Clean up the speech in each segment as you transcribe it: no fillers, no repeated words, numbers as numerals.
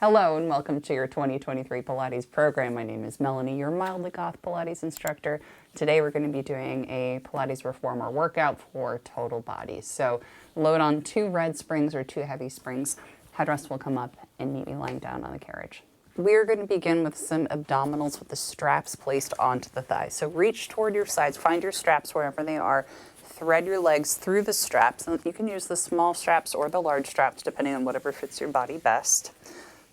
Hello and welcome to your 2023 Pilates program. My name is Melanie, your mildly goth Pilates instructor. Today we're going to be doing a Pilates Reformer workout for total body. So load on 2 red springs or 2 heavy springs. Headrest will come up and meet me lying down on the carriage. We're going to begin with some abdominals with the straps placed onto the thighs. So reach toward your sides, find your straps wherever they are. Thread your legs through the straps. And you can use the small straps or the large straps depending on whatever fits your body best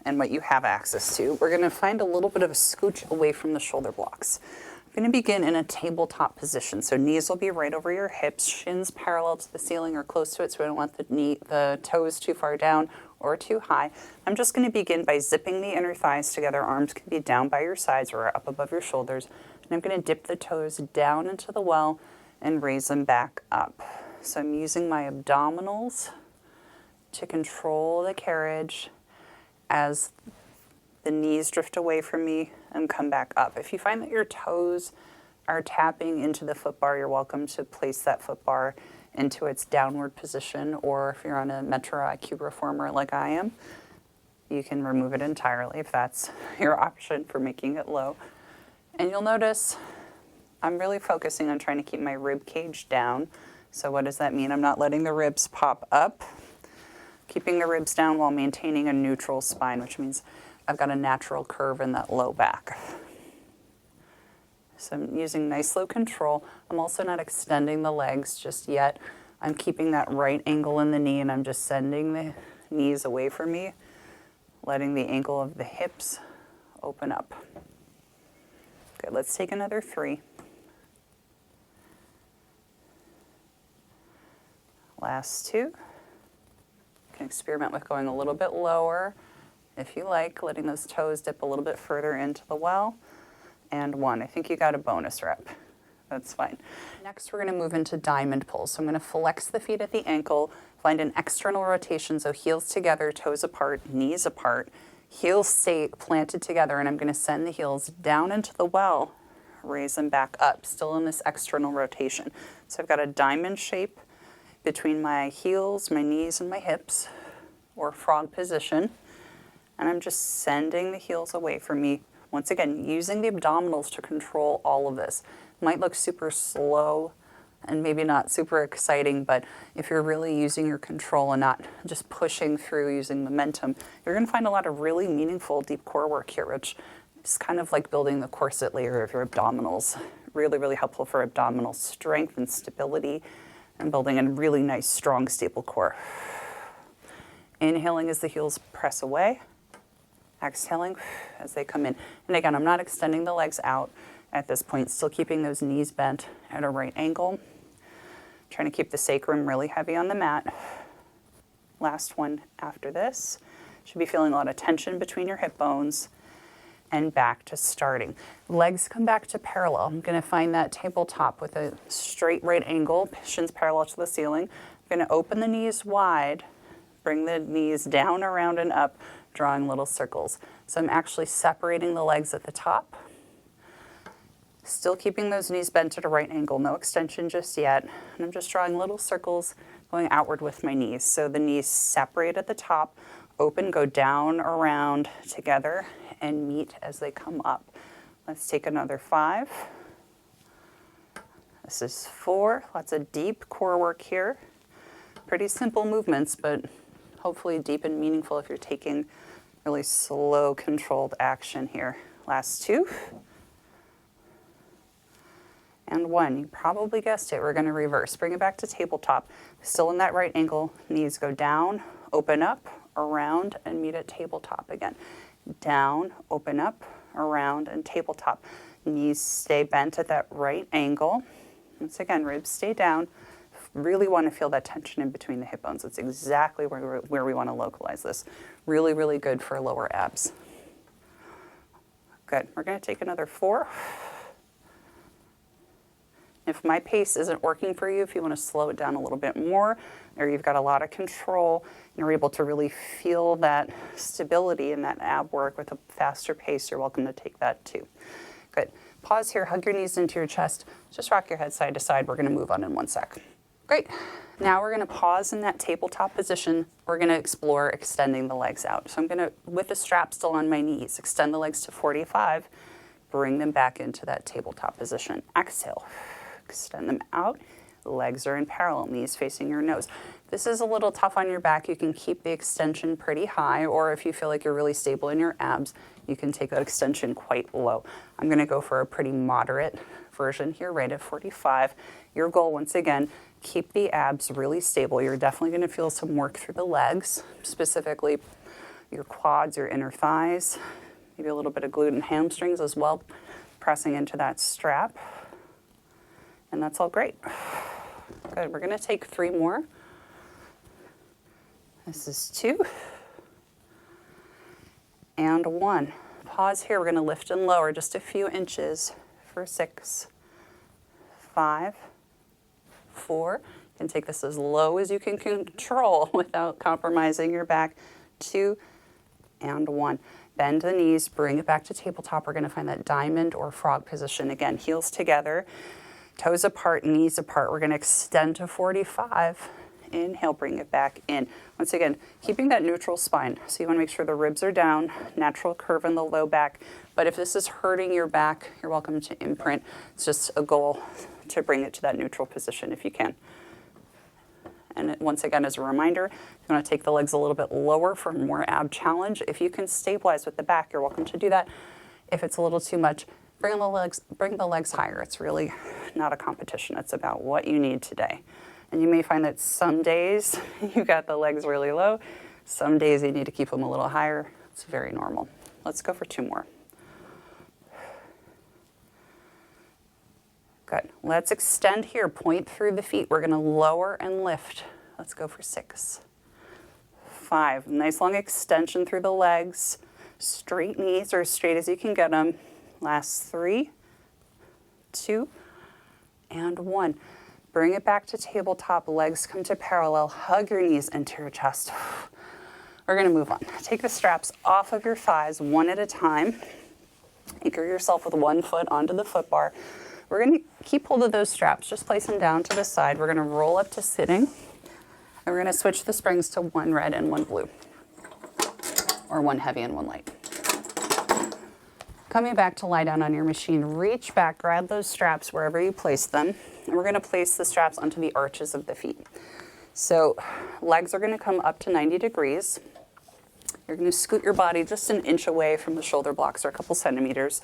and what you have access to. We're going to find a little bit of a scooch away from the shoulder blocks. I'm going to begin in a tabletop position. So knees will be right over your hips, shins parallel to the ceiling or close to it, so we don't want the toes too far down or too high. I'm just going to begin by zipping the inner thighs together. Arms can be down by your sides or up above your shoulders. And I'm going to dip the toes down into the well and raise them back up. So I'm using my abdominals to control the carriage as the knees drift away from me and come back up. If you find that your toes are tapping into the foot bar, you're welcome to place that foot bar into its downward position, or if you're on a Metro IQ reformer like I am, you can remove it entirely if that's your option for making it low. And you'll notice I'm really focusing on trying to keep my rib cage down. So what does that mean? I'm not letting the ribs pop up. Keeping the ribs down while maintaining a neutral spine, which means I've got a natural curve in that low back. So I'm using nice low control. I'm also not extending the legs just yet. I'm keeping that right angle in the knee and I'm just sending the knees away from me, letting the angle of the hips open up. Good, let's take another 3. Last 2. You can experiment with going a little bit lower if you like, letting those toes dip a little bit further into the well. And 1. I think you got a bonus rep. That's fine. Next, we're going to move into diamond pulls. So I'm going to flex the feet at the ankle, find an external rotation, so heels together, toes apart, knees apart. Heels stay planted together, and I'm going to send the heels down into the well, raise them back up, still in this external rotation. So I've got a diamond shape between my heels, my knees, and my hips, or frog position. And I'm just sending the heels away from me. Once again, using the abdominals to control all of this. Might look super slow and maybe not super exciting, but if you're really using your control and not just pushing through using momentum, you're going to find a lot of really meaningful deep core work here, which is kind of like building the corset layer of your abdominals. Really, really helpful for abdominal strength and stability, and building a really nice, strong, stable core. Inhaling as the heels press away. Exhaling as they come in. And again, I'm not extending the legs out at this point, still keeping those knees bent at a right angle. Trying to keep the sacrum really heavy on the mat. Last one after this. Should be feeling a lot of tension between your hip bones. And back to starting. Legs come back to parallel. I'm going to find that tabletop with a straight right angle, shins parallel to the ceiling. I'm going to open the knees wide, bring the knees down, around, and up, drawing little circles. So I'm actually separating the legs at the top, still keeping those knees bent at a right angle, no extension just yet. And I'm just drawing little circles going outward with my knees. So the knees separate at the top, open, go down, around, together, and meet as they come up. Let's take another 5. This is 4. Lots of deep core work here. Pretty simple movements, but hopefully deep and meaningful if you're taking really slow, controlled action here. Last 2. And 1. You probably guessed it. We're going to reverse. Bring it back to tabletop. Still in that right angle. Knees go down, open up, around, and meet at tabletop again. Down, open up, around, and tabletop. Knees stay bent at that right angle. Once again, ribs stay down. Really want to feel that tension in between the hip bones. That's exactly where we want to localize this. Really, really good for lower abs. Good. We're going to take another 4. If my pace isn't working for you, if you want to slow it down a little bit more, or you've got a lot of control, and you're able to really feel that stability in that ab work with a faster pace, you're welcome to take that too. Good. Pause here, hug your knees into your chest. Just rock your head side to side. We're going to move on in 1 sec. Great. Now we're going to pause in that tabletop position. We're going to explore extending the legs out. So I'm going to, with the strap still on my knees, extend the legs to 45, bring them back into that tabletop position. Exhale, extend them out. Legs are in parallel, knees facing your nose. This is a little tough on your back. You can keep the extension pretty high, or if you feel like you're really stable in your abs, you can take that extension quite low. I'm going to go for a pretty moderate version here, right at 45. Your goal, once again, keep the abs really stable. You're definitely going to feel some work through the legs, specifically your quads, your inner thighs, maybe a little bit of glute and hamstrings as well, pressing into that strap. And that's all great. Good. We're going to take 3 more. This is 2 and 1. Pause here. We're going to lift and lower just a few inches for 6, 5, 4. You can take this as low as you can control without compromising your back. 2 and 1. Bend the knees, bring it back to tabletop. We're going to find that diamond or frog position. Again, heels together, toes apart, knees apart. We're going to extend to 45. Inhale, bring it back in. Once again, keeping that neutral spine. So you want to make sure the ribs are down, natural curve in the low back. But if this is hurting your back, you're welcome to imprint. It's just a goal to bring it to that neutral position if you can. And once again, as a reminder, you want to take the legs a little bit lower for more ab challenge. If you can stabilize with the back, you're welcome to do that. If it's a little too much, bring the legs higher. It's really not a competition. It's about what you need today. And you may find that some days you got the legs really low. Some days you need to keep them a little higher. It's very normal. Let's go for 2 more. Good. Let's extend here. Point through the feet. We're going to lower and lift. Let's go for 6, 5. Nice long extension through the legs. Straight knees, or as straight as you can get them. Last 3, 2, and 1. Bring it back to tabletop. Legs come to parallel. Hug your knees into your chest. We're going to move on. Take the straps off of your thighs one at a time. Anchor yourself with one foot onto the foot bar. We're going to keep hold of those straps. Just place them down to the side. We're going to roll up to sitting. And we're going to switch the springs to 1 red and 1 blue. Or 1 heavy and 1 light. Coming back to lie down on your machine, reach back, grab those straps wherever you place them. And we're going to place the straps onto the arches of the feet. So legs are going to come up to 90 degrees. You're going to scoot your body just an inch away from the shoulder blocks, or a couple centimeters.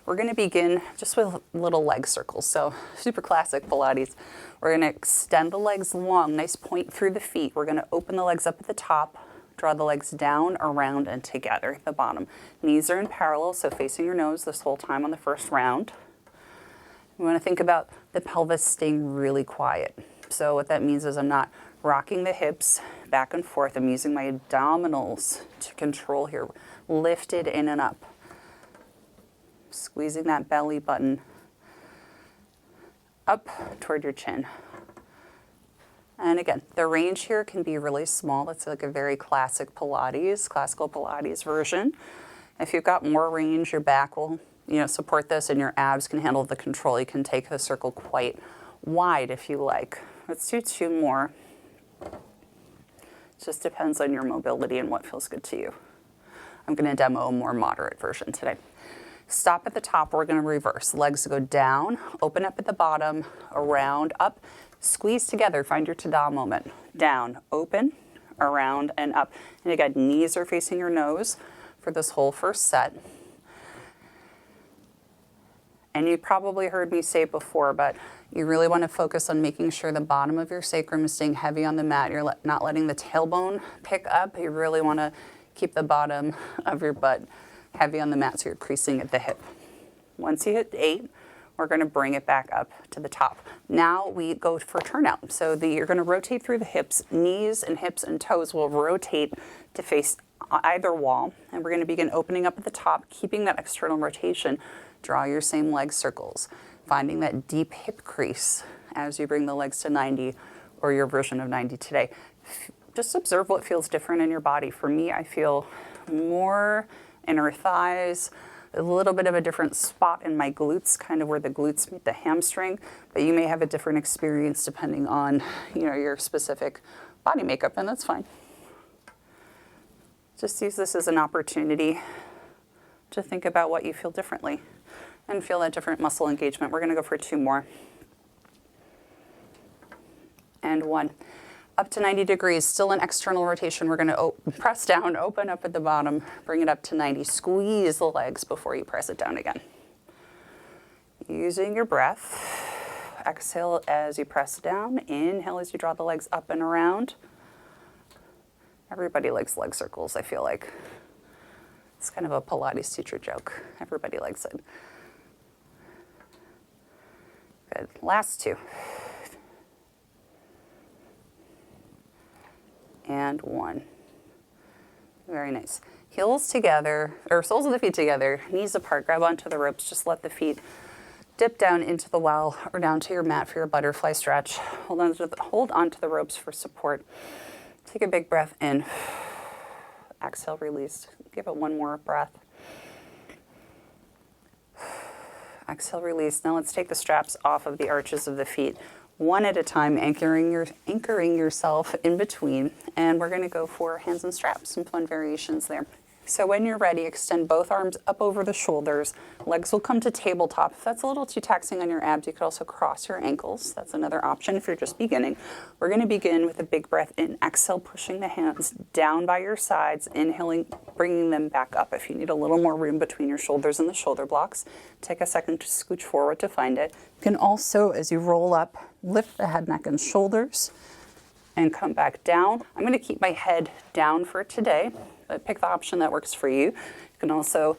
We're going to begin just with little leg circles. So super classic Pilates. We're going to extend the legs long, nice point through the feet. We're going to open the legs up at the top, draw the legs down, around, and together at the bottom. Knees are in parallel, so facing your nose this whole time on the first round. We want to think about the pelvis staying really quiet. So what that means is I'm not rocking the hips back and forth. I'm using my abdominals to control here. Lifted in and up. Squeezing that belly button up toward your chin. And again, the range here can be really small. That's like a very classical Pilates version. If you've got more range, your back will, support this, and your abs can handle the control. You can take the circle quite wide if you like. Let's do 2 more. It just depends on your mobility and what feels good to you. I'm going to demo a more moderate version today. Stop at the top. We're going to reverse. Legs go down, open up at the bottom, around, up. Squeeze together, find your Tada moment. Down, open, around, and up. And again, knees are facing your nose for this whole first set. And you probably heard me say it before, but you really want to focus on making sure the bottom of your sacrum is staying heavy on the mat. You're not letting the tailbone pick up. You really want to keep the bottom of your butt heavy on the mat, so you're creasing at the hip. Once you hit 8, we're going to bring it back up to the top. Now we go for turnout. So you're going to rotate through the hips. Knees and hips and toes will rotate to face either wall. And we're going to begin opening up at the top, keeping that external rotation. Draw your same leg circles, finding that deep hip crease as you bring the legs to 90, or your version of 90 today. Just observe what feels different in your body. For me, I feel more inner thighs, a little bit of a different spot in my glutes, kind of where the glutes meet the hamstring, but you may have a different experience depending on, your specific body makeup, and that's fine. Just use this as an opportunity to think about what you feel differently and feel that different muscle engagement. We're going to go for 2 more. And 1. Up to 90 degrees, still an external rotation. We're going to press down, open up at the bottom, bring it up to 90. Squeeze the legs before you press it down again. Using your breath, exhale as you press down. Inhale as you draw the legs up and around. Everybody likes leg circles, I feel like. It's kind of a Pilates teacher joke. Everybody likes it. Good. Last 2. And 1. Very nice. Heels together, or soles of the feet together, knees apart, grab onto the ropes, just let the feet dip down into the well or down to your mat for your butterfly stretch. Hold on to the ropes for support. Take a big breath in. Exhale, release. Give it 1 more breath. Exhale, release. Now let's take the straps off of the arches of the feet. 1 at a time, anchoring yourself in between, and we're going to go for hands and straps, some fun variations there. So when you're ready, extend both arms up over the shoulders. Legs will come to tabletop. If that's a little too taxing on your abs, you could also cross your ankles. That's another option if you're just beginning. We're going to begin with a big breath in. Exhale, pushing the hands down by your sides. Inhaling, bringing them back up. If you need a little more room between your shoulders and the shoulder blocks, take a second to scooch forward to find it. You can also, as you roll up, lift the head, neck, and shoulders and come back down. I'm going to keep my head down for today, but pick the option that works for you. You can also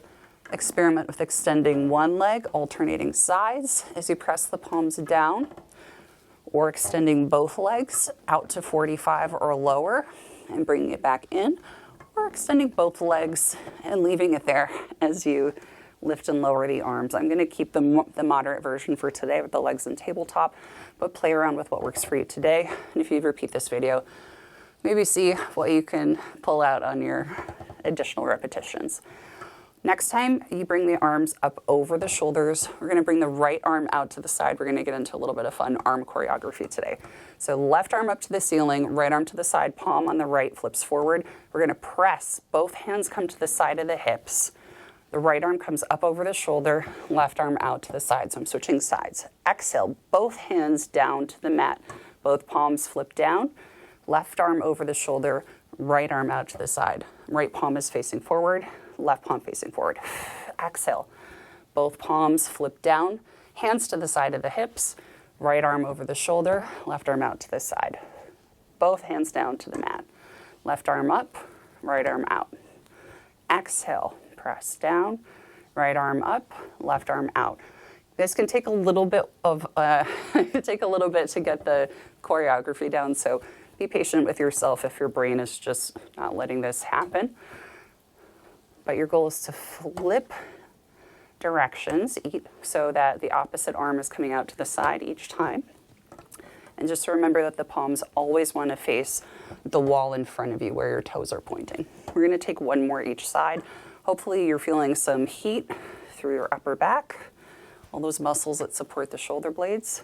experiment with extending one leg, alternating sides as you press the palms down, or extending both legs out to 45 or lower and bringing it back in, or extending both legs and leaving it there as you lift and lower the arms. I'm going to keep the moderate version for today with the legs and tabletop, but play around with what works for you today. And if you repeat this video, maybe see what you can pull out on your additional repetitions. Next time, you bring the arms up over the shoulders. We're going to bring the right arm out to the side. We're going to get into a little bit of fun arm choreography today. So left arm up to the ceiling, right arm to the side, palm on the right, flips forward. We're going to press. Both hands come to the side of the hips. The right arm comes up over the shoulder, left arm out to the side. So I'm switching sides. Exhale, both hands down to the mat. Both palms flip down. Left arm over the shoulder, right arm out to the side. Right palm is facing forward, left palm facing forward. Exhale, both palms flip down, hands to the side of the hips, right arm over the shoulder, left arm out to the side. Both hands down to the mat. Left arm up, right arm out. Exhale, press down, right arm up, left arm out. This can take a little bit of to get the choreography down, so be patient with yourself if your brain is just not letting this happen. But your goal is to flip directions so that the opposite arm is coming out to the side each time. And just to remember that the palms always want to face the wall in front of you where your toes are pointing. We're going to take 1 more each side. Hopefully you're feeling some heat through your upper back, all those muscles that support the shoulder blades.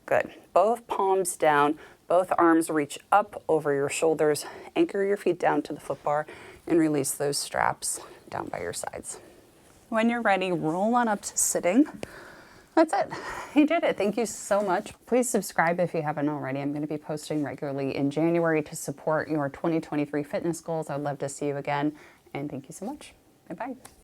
Good. Both palms down, both arms reach up over your shoulders. Anchor your feet down to the foot bar and release those straps down by your sides. When you're ready, roll on up to sitting. That's it. You did it. Thank you so much. Please subscribe if you haven't already. I'm going to be posting regularly in January to support your 2023 fitness goals. I'd love to see you again. And thank you so much. Bye-bye.